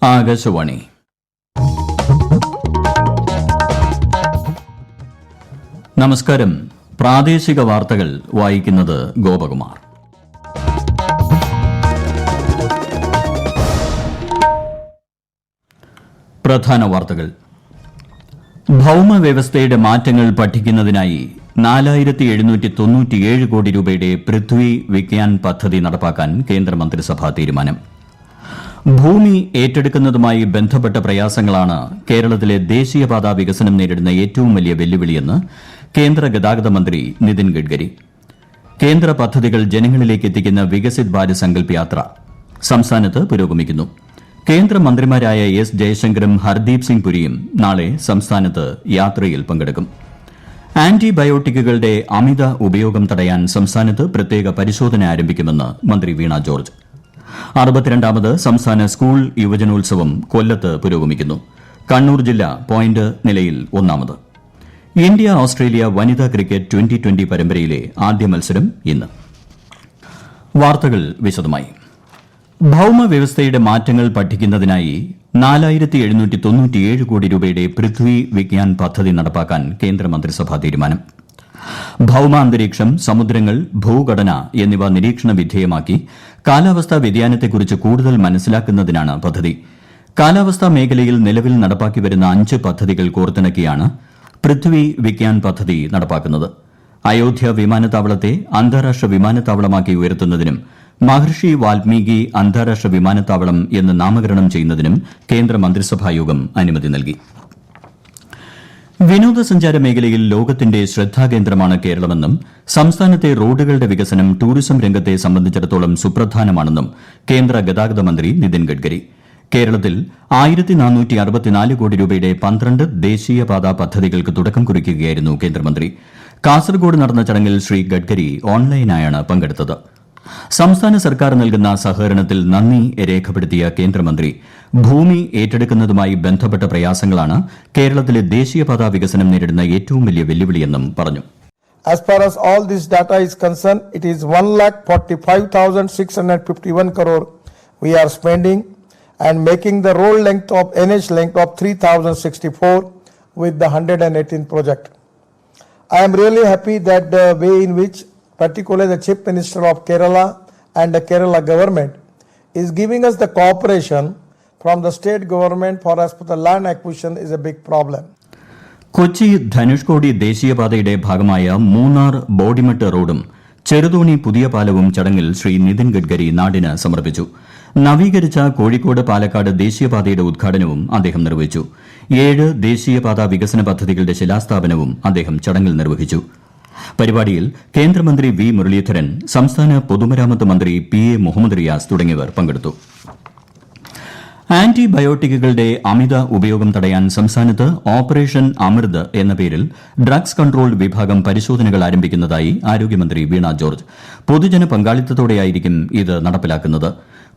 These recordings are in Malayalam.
ആകാശവാണി. നമസ്കാരം. പ്രാദേശിക വാർത്തകൾ വായിക്കുന്നത് ഗോപകുമാർ. പ്രധാന വാർത്തകൾ. ഭൌമവ്യവസ്ഥയുടെ മാറ്റങ്ങൾ പഠിക്കുന്നതിനായി 4797 കോടി രൂപയുടെ പൃഥ്വി വിജ്ഞാൻ പദ്ധതി നടപ്പാക്കാൻ കേന്ദ്രമന്ത്രിസഭാ തീരുമാനം. ഭൂമി ഏറ്റെടുക്കുന്നതുമായി ബന്ധപ്പെട്ട പ്രയാസങ്ങളാണ് കേരളത്തിലെ ദേശീയപാതാ വികസനം നേരിടുന്ന ഏറ്റവും വലിയ വെല്ലുവിളിയെന്ന് കേന്ദ്ര ഗതാഗത മന്ത്രി നിതിൻ ഗഡ്കരി. കേന്ദ്ര പദ്ധതികൾ ജനങ്ങളിലേക്ക് എത്തിക്കുന്ന വികസിത് ഭാരത് സങ്കൽപ് യാത്ര സംസ്ഥാനത്ത് പുരോഗമിക്കുന്നു. കേന്ദ്രമന്ത്രിമാരായ എസ് ജയശങ്കറും ഹർദീപ് സിംഗ് പുരിയും നാളെ സംസ്ഥാനത്ത് യാത്രയിൽ പങ്കെടുക്കും. ആന്റിബയോട്ടിക്കുകളുടെ അമിത ഉപയോഗം തടയാൻ സംസ്ഥാനത്ത് പ്രത്യേക പരിശോധന ആരംഭിക്കുമെന്ന് മന്ത്രി വീണ ജോർജ്. 62ാമത് സംസ്ഥാന സ്കൂൾ യുവജനോത്സവം കൊല്ലത്ത് പുരോഗമിക്കുന്നു. കണ്ണൂർ ജില്ല പോയിന്റ് നിലയിൽ ഒന്നാമത്. ഇന്ത്യ ഓസ്ട്രേലിയ വനിതാ ക്രിക്കറ്റ് 2020 പരമ്പരയിലെ ആദ്യ മത്സരം ഇന്ന്. വാർത്തകൾ വിശദമായി. ഭൌമവ്യവസ്ഥയുടെ മാറ്റങ്ങൾ പഠിക്കുന്നതിനായി 4797 കോടി രൂപയുടെ പൃഥ്വി വിജ്ഞാൻ പദ്ധതി നടപ്പാക്കാൻ കേന്ദ്രമന്ത്രിസഭാ തീരുമാനം. ഭൌമാന്തരീക്ഷം, സമുദ്രങ്ങൾ, ഭൂഘടന എന്നിവ നിരീക്ഷണ വിധേയമാക്കി കാലാവസ്ഥാ വ്യതിയാനത്തെക്കുറിച്ച് കൂടുതൽ മനസ്സിലാക്കുന്നതിനാണ് പദ്ധതി. കാലാവസ്ഥാ മേഖലയിൽ നിലവിൽ നടപ്പാക്കി വരുന്ന 5 പദ്ധതികൾ കോർത്തിണക്കിയാണ് പൃഥ്വി വിജ്ഞാൻ പദ്ധതി നടപ്പാക്കുന്നത്. അയോധ്യ വിമാനത്താവളത്തെ അന്താരാഷ്ട്ര വിമാനത്താവളമാക്കി ഉയർത്തുന്നതിനും മഹർഷി വാൽമീകി അന്താരാഷ്ട്ര വിമാനത്താവളം എന്ന് നാമകരണം ചെയ്യുന്നതിനും കേന്ദ്ര മന്ത്രിസഭായോഗം അനുമതി നൽകി. വിനോദസഞ്ചാര മേഖലയിൽ ലോകത്തിന്റെ ശ്രദ്ധാകേന്ദ്രമാണ് കേരളമെന്നും സംസ്ഥാനത്തെ റോഡുകളുടെ വികസനം ടൂറിസം രംഗത്തെ സംബന്ധിച്ചിടത്തോളം സുപ്രധാനമാണെന്നും കേന്ദ്ര ഗതാഗത മന്ത്രി നിതിൻ ഗഡ്കരി. കേരളത്തിൽ 1464 കോടി രൂപയുടെ 12 ദേശീയപാതാ പദ്ധതികൾക്ക് തുടക്കം കുറിക്കുകയായിരുന്നു കേന്ദ്രമന്ത്രി. കാസർഗോഡ് നടന്ന ചടങ്ങിൽ ശ്രീ ഗഡ്കരി ഓൺലൈനായാണ് പങ്കെടുത്തത്. സംസ്ഥാന സർക്കാർ നൽകുന്ന സഹകരണത്തിൽ നന്ദി രേഖപ്പെടുത്തിയ കേന്ദ്രമന്ത്രി ഭൂമി ഏറ്റെടുക്കുന്നതുമായി ബന്ധപ്പെട്ട പ്രയാസങ്ങളാണ് കേരളത്തിലെ ദേശീയപാതാ വികസനം നേരിടുന്ന ഏറ്റവും വലിയ വെല്ലുവിളിയെന്നും പറഞ്ഞു. As far as all this data is concerned, it is 1,45,651 crore we are spending and making the road length of NH length of 3,064 with the 118 project. I am really happy that the way in which particularly the Chief Minister of Kerala and the Kerala government is giving us the cooperation from the state government for as per the land acquisition is a big problem. Kochi Dhanushkodi ദേശീയപാതയുടെ ഭാഗമായ മൂന്നാർ ബോഡിമെട്ട് റോഡും ചെറുതോണി പുതിയ പാലവും ചടങ്ങിൽ ശ്രീ നിതിൻ ഗഡ്കരി നാടിന് സമർപ്പിച്ചു. നവീകരിച്ച കോഴിക്കോട് പാലക്കാട് ദേശീയപാതയുടെ ഉദ്ഘാടനവും അദ്ദേഹം നിർവഹിച്ചു. 7 ദേശീയപാതാ വികസന പദ്ധതികളുടെ ശിലാസ്ഥാപനവും അദ്ദേഹം ചടങ്ങിൽ നിർവഹിച്ചു. പരിപാടിയിൽ കേന്ദ്രമന്ത്രി വി മുരളീധരൻ, സംസ്ഥാന പൊതുമരാമത്ത് മന്ത്രി PA മുഹമ്മദ് റിയാസ് തുടങ്ങിയവർ പങ്കെടുത്തു. ആന്റിബയോട്ടിക്കുകളുടെ അമിത ഉപയോഗം തടയാൻ സംസ്ഥാനത്ത് ഓപ്പറേഷൻ അമൃത് എന്ന പേരിൽ ഡ്രഗ്സ് കൺട്രോൾ വിഭാഗം പരിശോധനകൾ ആരംഭിക്കുന്നതായി ആരോഗ്യമന്ത്രി വീണ ജോർജ്. പൊതുജന പങ്കാളിത്തത്തോടെയായിരിക്കും ഇത് നടപ്പിലാക്കുന്നത്.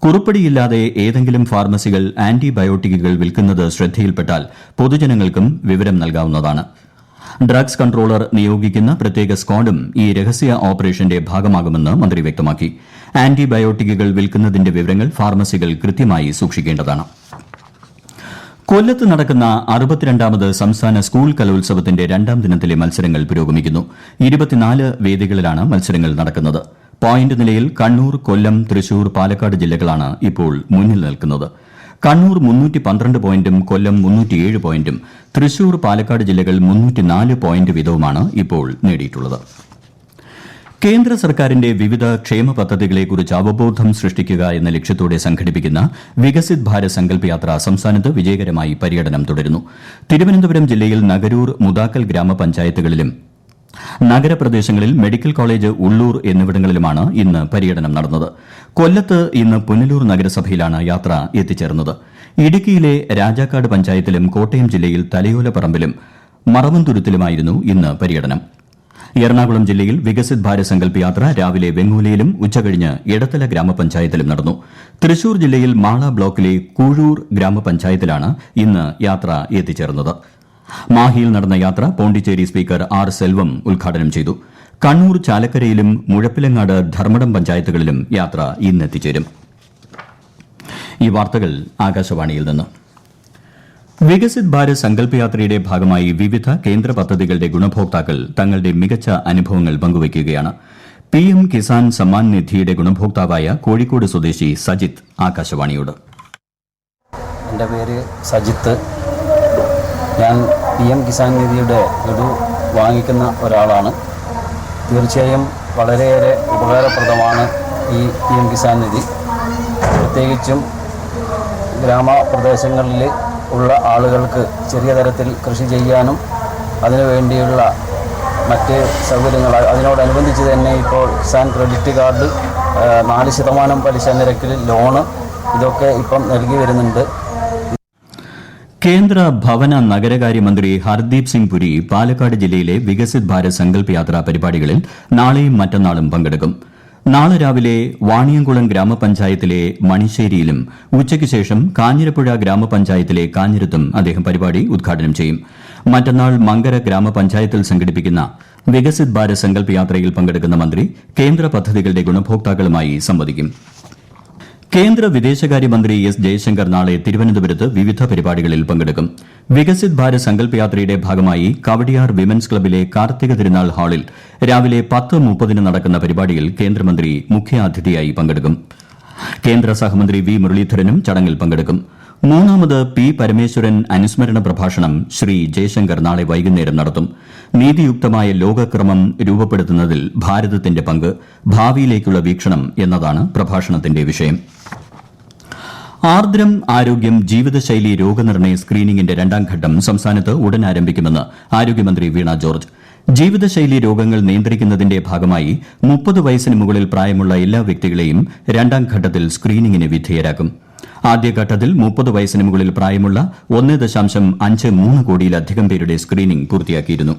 കുറുപ്പടിയില്ലാതെ ഏതെങ്കിലും ഫാർമസികൾ ആന്റിബയോട്ടിക്കുകൾ വിൽക്കുന്നത് ശ്രദ്ധയിൽപ്പെട്ടാൽ പൊതുജനങ്ങൾക്കും വിവരം നൽകാവുന്നതാണ്. ഡ്രഗ്സ് കൺട്രോളർ നിയോഗിക്കുന്ന പ്രത്യേക സ്ക്വാഡും ഈ രഹസ്യ ഓപ്പറേഷന്റെ ഭാഗമാകുമെന്ന് മന്ത്രി വ്യക്തമാക്കി. ആന്റിബയോട്ടിക്കുകൾ വിൽക്കുന്നതിന്റെ വിവരങ്ങൾ ഫാർമസികൾ കൃത്യമായി സൂക്ഷിക്കേണ്ടതാണ്. കൊല്ലത്ത് നടക്കുന്ന 62ാമത് സംസ്ഥാന സ്കൂൾ കലോത്സവത്തിന്റെ 2ാം ദിനത്തിലെ മത്സരങ്ങൾ പുരോഗമിക്കുന്നു. 24 വേദികളിലാണ് മത്സരങ്ങൾ നടക്കുന്നത്. പോയിന്റ് നിലയിൽ കണ്ണൂർ, കൊല്ലം, തൃശൂർ, പാലക്കാട് ജില്ലകളാണ് ഇപ്പോൾ മുന്നിൽ നിൽക്കുന്നത്. കണ്ണൂർ 312 പോയിന്റും കൊല്ലം 307 പോയിന്റും തൃശൂർ, പാലക്കാട് ജില്ലകൾ 304 പോയിന്റ് വീതവുമാണ് ഇപ്പോൾ നേടിയിട്ടുള്ളത്. കേന്ദ്ര സർക്കാരിന്റെ വിവിധ ക്ഷേമ പദ്ധതികളെക്കുറിച്ച് അവബോധം സൃഷ്ടിക്കുക എന്ന ലക്ഷ്യത്തോടെ സംഘടിപ്പിക്കുന്ന വികസിത് ഭാരത് സങ്കൽപ് യാത്ര സംസ്ഥാനത്ത് വിജയകരമായി പര്യടനം തുടരുന്നു. തിരുവനന്തപുരം ജില്ലയിൽ നഗരൂർ, മുതാക്കൽ ഗ്രാമപഞ്ചായത്തുകളിലും നഗരപ്രദേശങ്ങളിൽ മെഡിക്കൽ കോളേജ്, ഉള്ളൂർ എന്നിവിടങ്ങളിലുമാണ് ഇന്ന് പര്യടനം നടന്നത്. കൊല്ലത്ത് ഇന്ന് പുനലൂർ നഗരസഭയിലാണ് യാത്ര എത്തിച്ചേർന്നത്. ഇടുക്കിയിലെ രാജാക്കാട് പഞ്ചായത്തിലും കോട്ടയം ജില്ലയിൽ തലയോലപ്പറമ്പിലും മറവന്തുരുത്തിലുമായിരുന്നു ഇന്ന് പര്യടനം. എറണാകുളം ജില്ലയിൽ വികസിത് ഭാരത് സങ്കൽപ് യാത്ര രാവിലെ വെങ്ങൂലയിലും ഉച്ചകഴിഞ്ഞ് എടത്തല ഗ്രാമപഞ്ചായത്തിലും നടന്നു. തൃശൂർ ജില്ലയിൽ മാള ബ്ലോക്കിലെ കൂഴൂർ ഗ്രാമപഞ്ചായത്തിലാണ് ഇന്ന് യാത്ര എത്തിച്ചേർന്നത്. മാഹിയിൽ നടന്ന യാത്ര പോണ്ടിച്ചേരി സ്പീക്കർ ആർ സെൽവം ഉദ്ഘാടനം ചെയ്തു. കണ്ണൂർ ചാലക്കരയിലും മുഴപ്പിലങ്ങാട് ധർമ്മടം പഞ്ചായത്തുകളിലും യാത്ര ഇന്നെത്തിച്ചേരും. ഈ വാർത്തകൾ ആകാശവാണിയിൽ നിന്ന്. വികസിത് ഭാരത് സങ്കല്പ് യാത്രയുടെ ഭാഗമായി വിവിധ കേന്ദ്ര പദ്ധതികളുടെ ഗുണഭോക്താക്കൾ തങ്ങളുടെ മികച്ച അനുഭവങ്ങൾ പങ്കുവയ്ക്കുകയാണ്. PM കിസാൻ സമ്മാൻ നിധിയുടെ ഗുണഭോക്താവായ കോഴിക്കോട് സ്വദേശി സജിത്ത് ആകാശവാണിയോട്. എൻ്റെ പേര് സജിത്ത്. ഞാൻ PM കിസാൻ നിധിയുടെ ഗഡു വാങ്ങിക്കുന്ന ഒരാളാണ്. തീർച്ചയായും വളരെയേറെ ഉപകാരപ്രദമാണ് ഈ PM കിസാൻ നിധി. പ്രത്യേകിച്ചും ഗ്രാമപ്രദേശങ്ങളിൽ ഉള്ള ആളുകൾക്ക് ചെറിയ തരത്തിൽ കൃഷി ചെയ്യാനും അതിനുവേണ്ടിയുള്ള മറ്റ് സൗകര്യങ്ങൾ, അതിനോടനുബന്ധിച്ച് തന്നെ ഇപ്പോൾ കിസാൻ ക്രെഡിറ്റ് കാർഡ്, 4% പലിശ നിരക്കിൽ ലോണ്, ഇതൊക്കെ ഇപ്പം നൽകി വരുന്നുണ്ട്. കേന്ദ്ര ഭവന നഗരകാര്യമന്ത്രി ഹർദീപ് സിംഗ് പുരി പാലക്കാട് ജില്ലയിലെ വികസിത് ഭാരത് സങ്കല്പ് യാത്രാ പരിപാടികളിൽ നാളെയും മറ്റന്നാളും പങ്കെടുക്കും. നാളെ രാവിലെ വാണിയംകുളം ഗ്രാമപഞ്ചായത്തിലെ മണിശ്ശേരിയിലും ഉച്ചയ്ക്ക് ശേഷം കാഞ്ഞിരപ്പുഴ ഗ്രാമപഞ്ചായത്തിലെ കാഞ്ഞിരത്തും അദ്ദേഹം പരിപാടി ഉദ്ഘാടനം ചെയ്യും. മറ്റന്നാൾ മങ്കര ഗ്രാമപഞ്ചായത്തിൽ സംഘടിപ്പിക്കുന്ന വികസിത് ഭാരത് സങ്കല്പ് യാത്രയിൽ പങ്കെടുക്കുന്ന മന്ത്രി കേന്ദ്ര പദ്ധതികളുടെ ഗുണഭോക്താക്കളുമായി സംവദിക്കും. കേന്ദ്ര വിദേശകാര്യമന്ത്രി S. ജയശങ്കർ നാളെ തിരുവനന്തപുരത്ത് വിവിധ പരിപാടികളിൽ പങ്കെടുക്കും. വികസിത് ഭാരത് സങ്കല്പ് യാത്രയുടെ ഭാഗമായി കവടിയാർ വിമൻസ് ക്ലബിലെ കാർത്തിക തിരുനാൾ ഹാളിൽ രാവിലെ 10:30 നടക്കുന്ന പരിപാടിയിൽ കേന്ദ്രമന്ത്രി മുഖ്യാതിഥിയായി പങ്കെടുക്കും. കേന്ദ്ര സഹമന്ത്രി V. മുരളീധരനും ചടങ്ങിൽ പങ്കെടുക്കും. മൂന്നാമത് P. പരമേശ്വരൻ അനുസ്മരണ പ്രഭാഷണം ശ്രീ ജയശങ്കർ നാളെ വൈകുന്നേരം നടത്തും. നീതിയുക്തമായ ലോകക്രമം രൂപപ്പെടുത്തുന്നതിൽ ഭാരതത്തിന്റെ പങ്ക്, ഭാവിയിലേക്കുള്ള വീക്ഷണം എന്നതാണ് പ്രഭാഷണത്തിന്റെ വിഷയം. ആർദ്രം ആരോഗ്യം ജീവിതശൈലി രോഗനിർണയ സ്ക്രീനിംഗിന്റെ 2ാം ഘട്ടം സംസ്ഥാനത്ത് ഉടൻ ആരംഭിക്കുമെന്ന് ആരോഗ്യമന്ത്രി വീണ ജോർജ്. ജീവിതശൈലി രോഗങ്ങൾ നിയന്ത്രിക്കുന്നതിന്റെ ഭാഗമായി 30 വയസ്സിന് മുകളിൽ പ്രായമുള്ള എല്ലാ വ്യക്തികളെയും 2ാം ഘട്ടത്തിൽ സ്ക്രീനിംഗിന് വിധേയരാക്കും. ആദ്യഘട്ടത്തിൽ 30 വയസ്സിന് മുകളിൽ പ്രായമുള്ള 1.53 കോടിയിലധികം പേരുടെ സ്ക്രീനിംഗ് പൂർത്തിയാക്കിയിരുന്നു.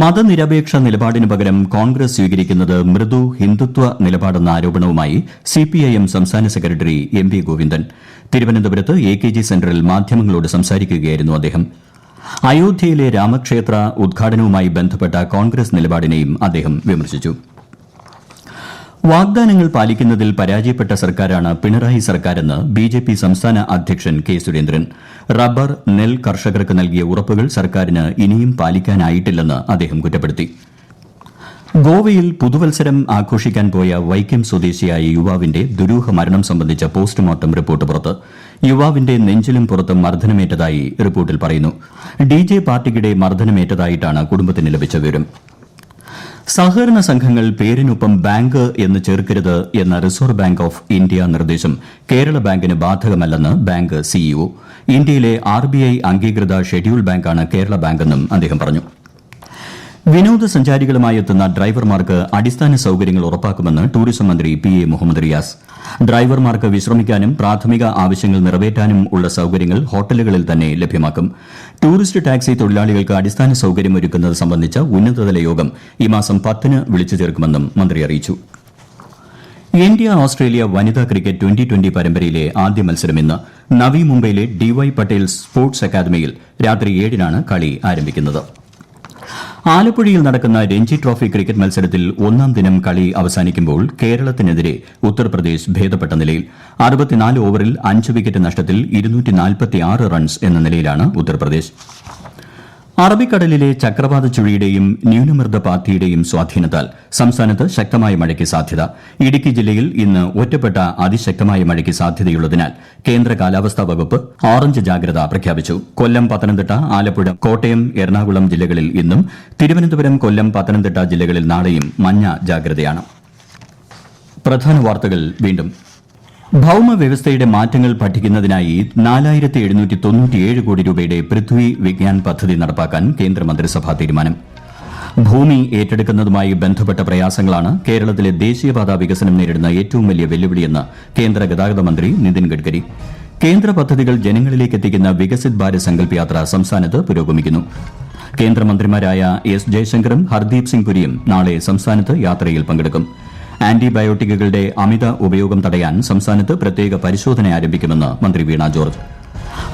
മതനിരപേക്ഷ നിലപാടിനു പകരം കോൺഗ്രസ് സ്വീകരിക്കുന്നത് മൃദു ഹിന്ദുത്വ നിലപാടെന്ന ആരോപണവുമായി CPIM സംസ്ഥാന സെക്രട്ടറി M. V. ഗോവിന്ദൻ തിരുവനന്തപുരത്ത് AKG സെന്ററിൽ മാധ്യമങ്ങളോട് സംസാരിക്കുകയായിരുന്നു അദ്ദേഹം. അയോധ്യയിലെ രാമക്ഷേത്ര ഉദ്ഘാടനവുമായി ബന്ധപ്പെട്ട കോൺഗ്രസ് നിലപാടിനെയും അദ്ദേഹം വിമർശിച്ചു. വാഗ്ദാനങ്ങൾ പാലിക്കുന്നതിൽ പരാജയപ്പെട്ട സർക്കാരാണ് പിണറായി സർക്കാരെന്ന് BJP സംസ്ഥാന അധ്യക്ഷൻ K. സുരേന്ദ്രൻ. റബ്ബർ, നെൽ കർഷകർക്ക് നൽകിയ ഉറപ്പുകൾ സർക്കാരിന് ഇനിയും പാലിക്കാനായിട്ടില്ലെന്ന് അദ്ദേഹം കുറ്റപ്പെടുത്തി. ഗോവയിൽ പുതുവത്സരം ആഘോഷിക്കാൻ പോയ വൈക്കം സ്വദേശിയായ യുവാവിന്റെ ദുരൂഹ മരണം സംബന്ധിച്ച പോസ്റ്റ്മോർട്ടം റിപ്പോർട്ട് പുറത്ത്. യുവാവിന്റെ നെഞ്ചിലും പുറത്തും മർദ്ദനമേറ്റതായി റിപ്പോർട്ടിൽ പറയുന്നു. DJ പാർട്ടിക്കിടെ മർദ്ദനമേറ്റതായിട്ടാണ് കുടുംബത്തിന് ലഭിച്ച വിവരം. സഹകരണ സംഘങ്ങൾ പേരിനൊപ്പം ബാങ്ക് എന്ന് ചേർക്കരുത് എന്ന റിസർവ് ബാങ്ക് ഓഫ് ഇന്ത്യ നിർദ്ദേശം കേരള ബാങ്കിന് ബാധകമല്ലെന്ന് ബാങ്ക് CEO. ഇന്ത്യയിലെ RBI അംഗീകൃത ഷെഡ്യൂൾ ബാങ്കാണ് കേരള ബാങ്കെന്നും അദ്ദേഹം പറഞ്ഞു. വിനോദസഞ്ചാരികളുമായി എത്തുന്ന ഡ്രൈവർമാർക്ക് അടിസ്ഥാന സൌകര്യങ്ങൾ ഉറപ്പാക്കുമെന്ന് ടൂറിസം മന്ത്രി PA മുഹമ്മദ് റിയാസ്. ഡ്രൈവർമാർക്ക് വിശ്രമിക്കാനും പ്രാഥമിക ആവശ്യങ്ങൾ നിറവേറ്റാനും ഉള്ള സൌകര്യങ്ങൾ ഹോട്ടലുകളിൽ തന്നെ ലഭ്യമാക്കും. ടൂറിസ്റ്റ് ടാക്സി തൊഴിലാളികൾക്ക് അടിസ്ഥാന സൌകര്യം ഒരുക്കുന്നത് സംബന്ധിച്ച ഉന്നതതല യോഗം ഈ മാസം 10-ന് വിളിച്ചു ചേർക്കുമെന്നും മന്ത്രി അറിയിച്ചു. ഇന്ത്യ ഓസ്ട്രേലിയ വനിതാ ക്രിക്കറ്റ് 2020 പരമ്പരയിലെ ആദ്യ മത്സരം ഇന്ന് നവി മുംബൈയിലെ DY പട്ടേൽ സ്പോർട്സ് അക്കാദമിയിൽ രാത്രി 7-നാണ് കളി ആരംഭിക്കുന്നത്. ആലപ്പുഴയിൽ നടക്കുന്ന രഞ്ജി ട്രോഫി ക്രിക്കറ്റ് മത്സരത്തിൽ 1ാം ദിനം കളി അവസാനിക്കുമ്പോൾ കേരളത്തിനെതിരെ ഉത്തർപ്രദേശ് ഭേദപ്പെട്ട നിലയിൽ. 64 ഓവറിൽ 5 വിക്കറ്റ് നഷ്ടത്തിൽ 246 റൺസ് എന്ന നിലയിലാണ് ഉത്തർപ്രദേശ്. അറബിക്കടലിലെ ചക്രവാത ചുഴിയുടെയും ന്യൂനമർദ്ദ പാത്തിയുടെയും സ്വാധീനത്താൽ സംസ്ഥാനത്ത് ശക്തമായ മഴയ്ക്ക് സാധ്യത. ഇടുക്കി ജില്ലയിൽ ഇന്ന് ഒറ്റപ്പെട്ട അതിശക്തമായ മഴയ്ക്ക് സാധ്യതയുള്ളതിനാൽ കേന്ദ്ര കാലാവസ്ഥാ വകുപ്പ് ഓറഞ്ച് ജാഗ്രത പ്രഖ്യാപിച്ചു. കൊല്ലം, പത്തനംതിട്ട, ആലപ്പുഴ, കോട്ടയം, എറണാകുളം ജില്ലകളിൽ ഇന്നും തിരുവനന്തപുരം, കൊല്ലം, പത്തനംതിട്ട ജില്ലകളിൽ നാളെയും മഞ്ഞ ജാഗ്രതയാണ്. പ്രധാന വാർത്തകൾ വീണ്ടും. ഭൌമവ്യവസ്ഥയുടെ മാറ്റങ്ങൾ പഠിക്കുന്നതിനായി 4797 കോടി രൂപയുടെ പൃഥ്വി വിജ്ഞാൻ പദ്ധതി നടപ്പാക്കാൻ കേന്ദ്രമന്ത്രിസഭാ തീരുമാനം. ഭൂമി ഏറ്റെടുക്കുന്നതുമായി ബന്ധപ്പെട്ട പ്രയാസങ്ങളാണ് കേരളത്തിലെ ദേശീയപാതാ വികസനം നേരിടുന്ന ഏറ്റവും വലിയ വെല്ലുവിളിയെന്ന് കേന്ദ്ര ഗതാഗത മന്ത്രി നിതിൻ ഗഡ്കരി. കേന്ദ്ര പദ്ധതികൾ ജനങ്ങളിലേക്ക് എത്തിക്കുന്ന വികസിത് ഭാരത് സങ്കല്പ് യാത്ര സംസ്ഥാനത്ത് പുരോഗമിക്കുന്നു. കേന്ദ്രമന്ത്രിമാരായ S. ജയശങ്കറും ഹർദീപ് സിംഗ് പുരിയും നാളെ സംസ്ഥാനത്ത് യാത്രയിൽ പങ്കെടുക്കും. ആന്റിബയോട്ടിക്കുകളുടെ അമിത ഉപയോഗം തടയാൻ സംസ്ഥാനത്ത് പ്രത്യേക പരിശോധന ആരംഭിക്കുമെന്ന് മന്ത്രി വീണ ജോർജ്.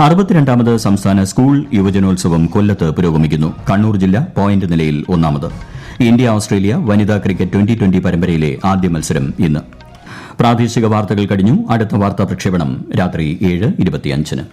62ാമത് സംസ്ഥാന സ്കൂൾ യുവജനോത്സവം കൊല്ലത്ത് പുരോഗമിക്കുന്നു. കണ്ണൂർ ജില്ല പോയിന്റ് നിലയിൽ 1ാമത്. ഇന്ത്യ ഓസ്ട്രേലിയ വനിതാ ക്രിക്കറ്റ് 2020 പരമ്പരയിലെ ആദ്യ മത്സരം ഇന്ന്. പ്രാദേശിക വാർത്തകൾ കഴിഞ്ഞു. അടുത്ത വാർത്താ പ്രക്ഷേപണം രാത്രി 7:25.